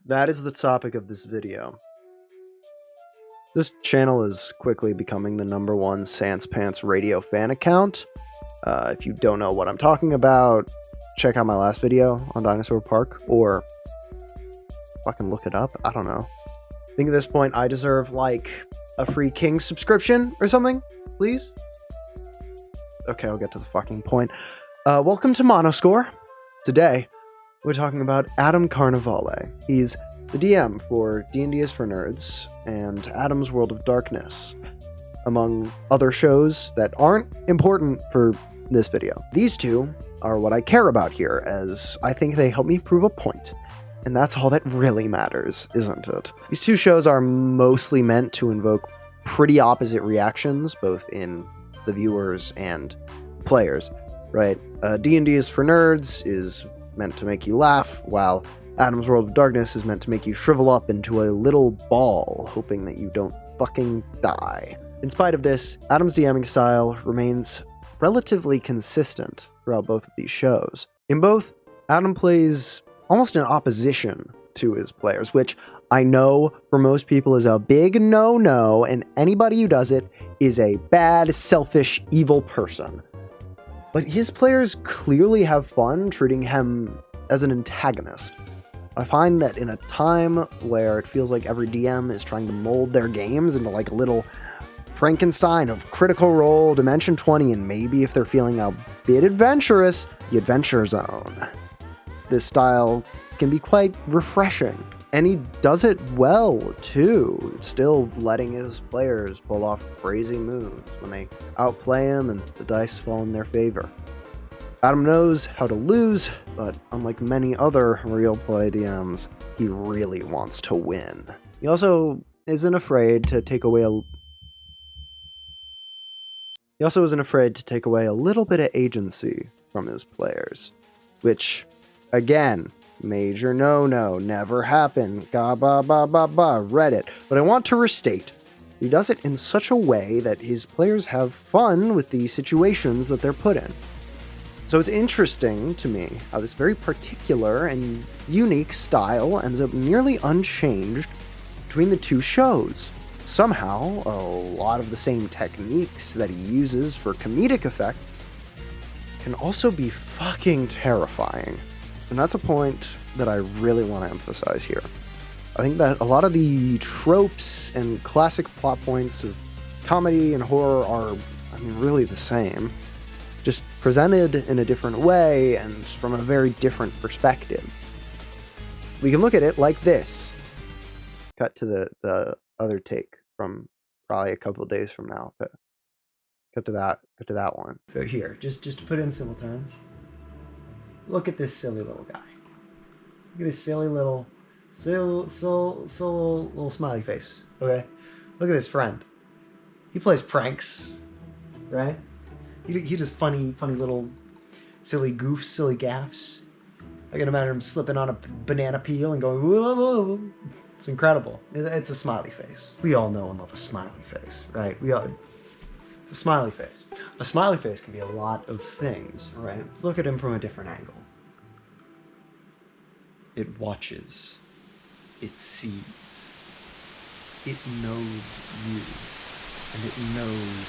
That is the topic of this video. This channel is quickly becoming the #1 Sanspants Radio fan account. If you don't know what I'm talking about, check out my last video on Dinosaur Park, or fucking look it up. I don't know. I think at this point I deserve, like, a free King subscription or something, please? Okay, I'll get to the fucking point. Welcome to Monoscore. Today, we're talking about Adam Carnevale. He's the DM for D&D is for Nerds and Adam's World of Darkness, among other shows that aren't important for this video. These two are what I care about here, as I think they help me prove a point. And that's all that really matters, isn't it? These two shows are mostly meant to invoke pretty opposite reactions, both in the viewers and players, right? D&D is for Nerds is meant to make you laugh, while Adam's World of Darkness is meant to make you shrivel up into a little ball, hoping that you don't fucking die. In spite of this, Adam's DMing style remains relatively consistent throughout both of these shows. In both, Adam plays almost in opposition to his players, which I know for most people is a big no-no, and anybody who does it is a bad, selfish, evil person. But his players clearly have fun treating him as an antagonist. I find that in a time where it feels like every DM is trying to mold their games into like a little Frankenstein of Critical Role, Dimension 20, and maybe if they're feeling a bit adventurous, the Adventure Zone. This style can be quite refreshing, and he does it well too, still letting his players pull off crazy moves when they outplay him and the dice fall in their favor. Adam knows how to lose, but unlike many other real play DMs, he really wants to win. He also isn't afraid to take away a little bit of agency from his players, which, again, major no-no, never happened, ga ba ba ba ba, Reddit. But I want to restate, he does it in such a way that his players have fun with the situations that they're put in. So it's interesting to me how this very particular and unique style ends up nearly unchanged between the two shows. Somehow, a lot of the same techniques that he uses for comedic effect can also be fucking terrifying. And that's a point that I really want to emphasize here. I think that a lot of the tropes and classic plot points of comedy and horror are, really the same, just presented in a different way and from a very different perspective. We can look at it like this. Cut to the other take from probably a couple of days from now, but cut to that one. So here, just to put it in simple terms, look at this silly little guy. Look at this silly little smiley face, okay? Look at his friend. He plays pranks, right? He does funny little silly goofs, silly gaffes. I can imagine him slipping on a banana peel and going, whoa, whoa. It's incredible. It's a smiley face. We all know and love a smiley face, right? It's a smiley face. A smiley face can be a lot of things, right? Look at him from a different angle. It watches. It sees. It knows you. And it knows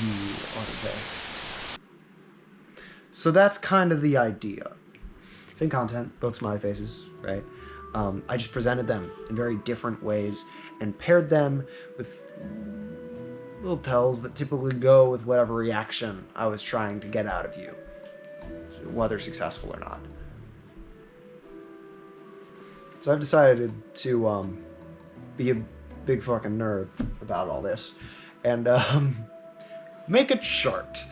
you are there. So that's kind of the idea. Same content, both smiley faces, right? I just presented them in very different ways and paired them with little tells that typically go with whatever reaction I was trying to get out of you, whether successful or not. So I've decided to be a big fucking nerd about all this and make a chart.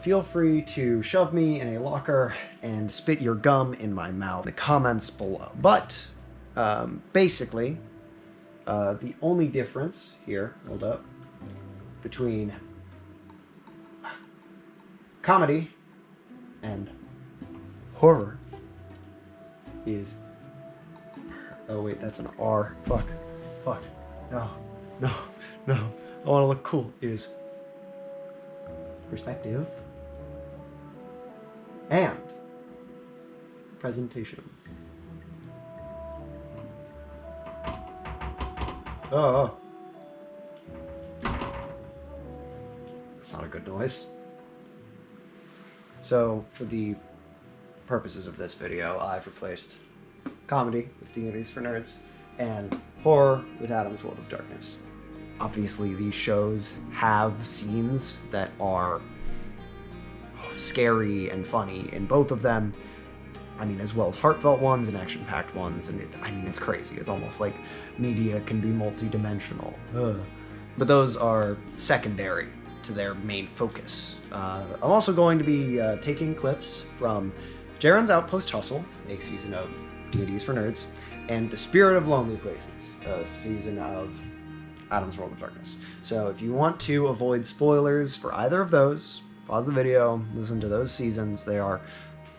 Feel free to shove me in a locker and spit your gum in my mouth in the comments below. But, basically, the only difference here, hold up, between comedy and horror is... Oh wait, that's an R. Fuck. No. I want to look cool. Is perspective and presentation. Oh. That's not a good noise. So, for the purposes of this video, I've replaced comedy with D&D's for Nerds and horror with Adam's World of Darkness. Obviously, these shows have scenes that are scary and funny in both of them. I mean, as well as heartfelt ones and action-packed ones, and it's crazy. It's almost like media can be multi-dimensional. But those are secondary to their main focus. I'm also going to be taking clips from Jaren's Outpost Hustle, a season of D&D's for Nerds, and The Spirit of Lonely Places, a season of Adam's World of Darkness. So if you want to avoid spoilers for either of those, pause the video, listen to those seasons. They are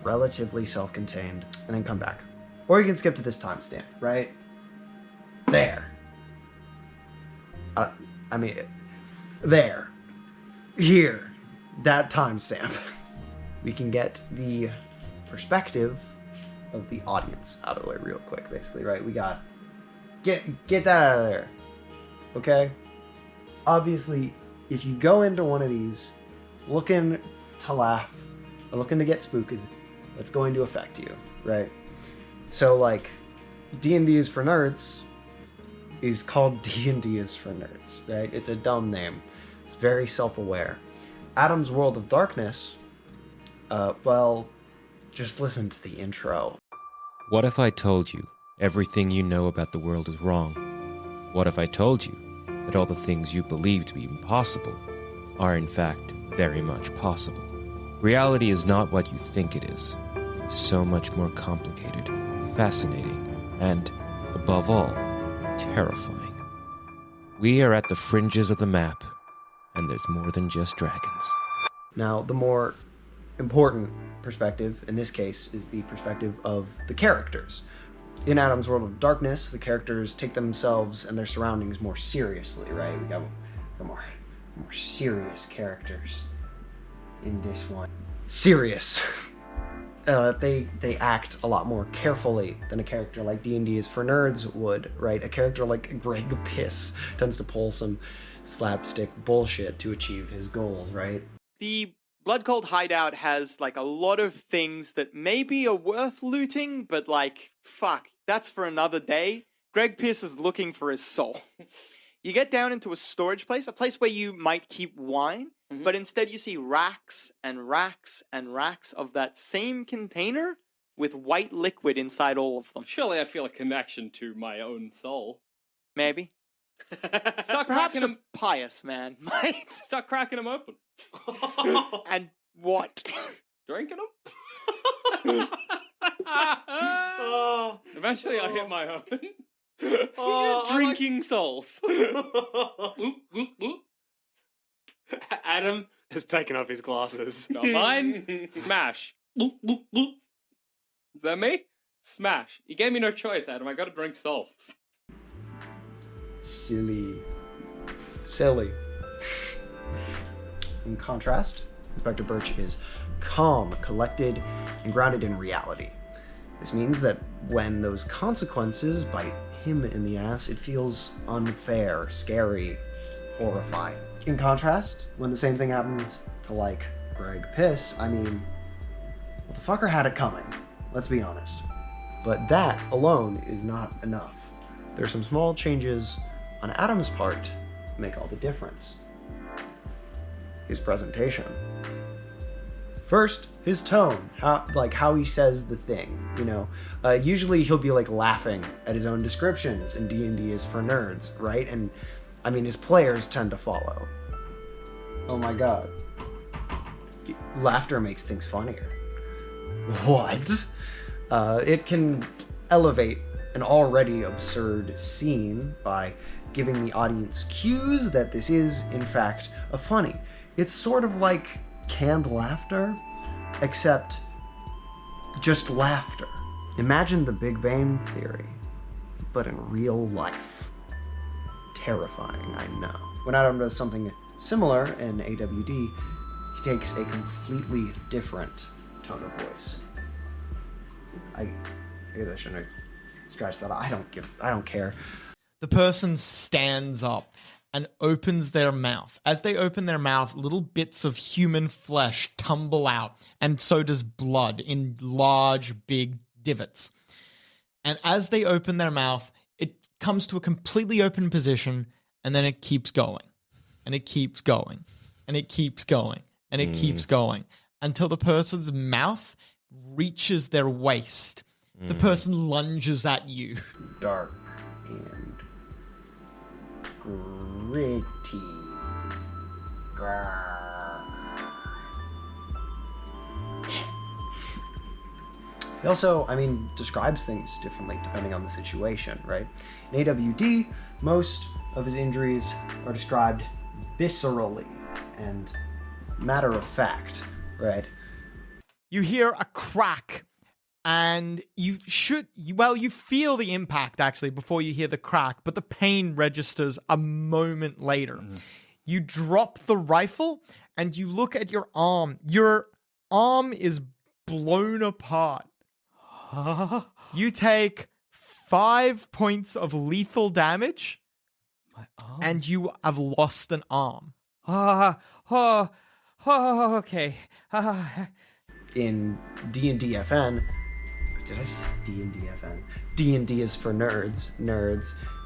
relatively self-contained, and then come back. Or you can skip to this timestamp, right? There. There. Here. That timestamp. We can get the perspective of the audience out of the way real quick, basically, right? We got... Get that out of there. Okay? Obviously, if you go into one of these looking to laugh or looking to get spooked, that's going to affect you, right? So, like, D&D is for Nerds is called D&D is for Nerds, right? It's a dumb name. It's very self-aware. Adam's World of Darkness, well, just listen to the intro. What if I told you everything you know about the world is wrong? What if I told you that all the things you believe to be impossible are in fact very much possible? Reality is not what you think it is. It's so much more complicated, fascinating, and, above all, terrifying. We are at the fringes of the map, and there's more than just dragons. Now, the more important perspective, in this case, is the perspective of the characters. In Adam's World of Darkness, the characters take themselves and their surroundings more seriously, right? We got more serious characters in this one. Serious. They act a lot more carefully than a character like D&D is for Nerds would, right? A character like Greg Piss tends to pull some slapstick bullshit to achieve his goals, right? The Blood Cult hideout has, like, a lot of things that maybe are worth looting, but, like, fuck, that's for another day. Greg Pierce is looking for his soul. You get down into a storage place, a place where you might keep wine, but instead you see racks and racks and racks of that same container with white liquid inside all of them. Surely I feel a connection to my own soul. Maybe. Start Perhaps cracking a them. pious man might. Start cracking them open. And what? Drinking them. Eventually, I hit my own. Drinking souls. Adam has taken off his glasses. Not mine. Smash. Is that me? Smash. You gave me no choice, Adam. I gotta drink souls. Silly. In contrast, Inspector Birch is calm, collected, and grounded in reality. This means that when those consequences bite him in the ass, it feels unfair, scary, horrifying. In contrast, when the same thing happens to, like, Greg Piss, I mean, well, the fucker had it coming, let's be honest. But that alone is not enough. There's some small changes on Adam's part that make all the difference. His presentation. First, his tone, how he says the thing, you know. Usually he'll be, like, laughing at his own descriptions in D&D is for Nerds, right? And, I mean, his players tend to follow. Oh my god. Laughter makes things funnier. What? It can elevate an already absurd scene by giving the audience cues that this is, in fact, a funny. It's sort of like canned laughter, except just laughter. Imagine the Big Bang Theory, but in real life. Terrifying, I know. When Adam does something similar in AWD, he takes a completely different tone of voice. I guess I shouldn't have scratched that. I don't care. The person stands up and opens their mouth. As they open their mouth, little bits of human flesh tumble out, and so does blood in large, big divots. And as they open their mouth, it comes to a completely open position, and then it keeps going. And it keeps going. And it keeps going. And it keeps going. Until the person's mouth reaches their waist. The person lunges at you. Dark and gritty. He also, describes things differently depending on the situation, right? In AWD, most of his injuries are described viscerally and matter of fact, right? You hear a crack, and you feel the impact actually before you hear the crack, but the pain registers a moment later. You drop the rifle and you look at your arm. Your arm is blown apart. You take 5 points of lethal damage, and you have lost an arm. Okay. In D&D FN, did I just say D&D FN? D&D is for nerds.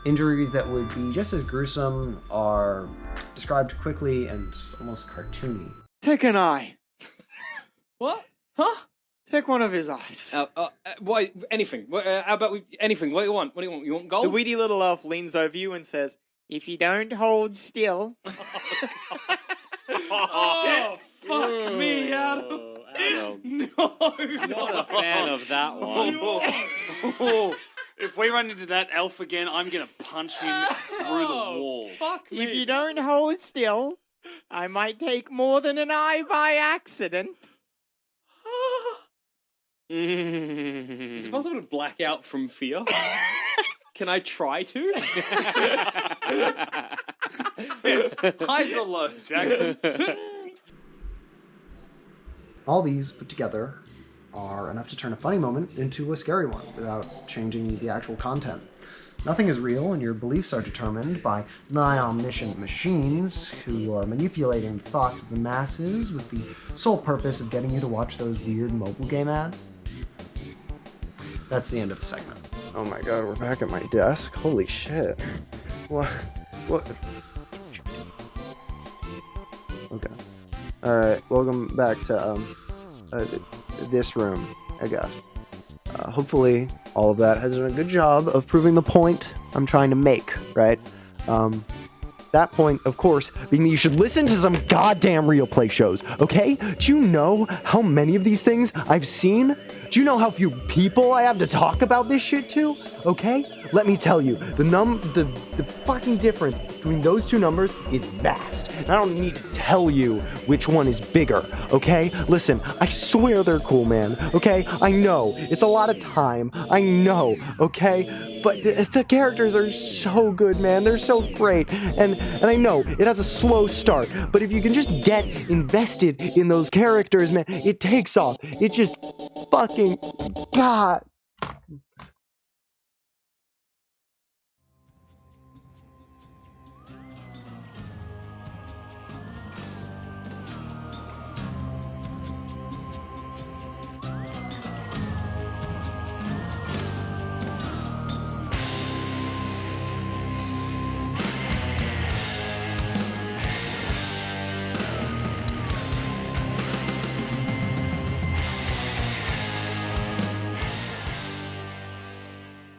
Injuries that would be just as gruesome are described quickly and almost cartoony. Take an eye. What? Huh? Take one of his eyes. Why? Anything. How about anything? What do you want? What do you want? You want gold? The weedy little elf leans over you and says, "If you don't hold still." Oh, fuck me, Adam. No. Not a fan of that one. If we run into that elf again, I'm going to punch him through the wall. Fuck me. If you don't hold still, I might take more than an eye by accident. Is it possible to black out from fear? Can I try to? Yes. Highs or lows, Jackson? All these put together are enough to turn a funny moment into a scary one without changing the actual content. Nothing is real, and your beliefs are determined by nigh-omniscient machines who are manipulating the thoughts of the masses with the sole purpose of getting you to watch those weird mobile game ads. That's the end of the segment. Oh my god, we're back at my desk. Holy shit. What? Okay. Alright, welcome back to this room, I guess. Hopefully all of that has done a good job of proving the point I'm trying to make, right? That point, of course, being that you should listen to some goddamn real play shows, okay? Do you know how many of these things I've seen? Do you know how few people I have to talk about this shit to? Okay? Let me tell you, the fucking difference between those two numbers is vast. And I don't need to tell you which one is bigger, okay? Listen, I swear they're cool, man, okay? I know, it's a lot of time, I know, okay? But the characters are so good, man, they're so great. And I know, it has a slow start, but if you can just get invested in those characters, man, it takes off. It just fucking, God.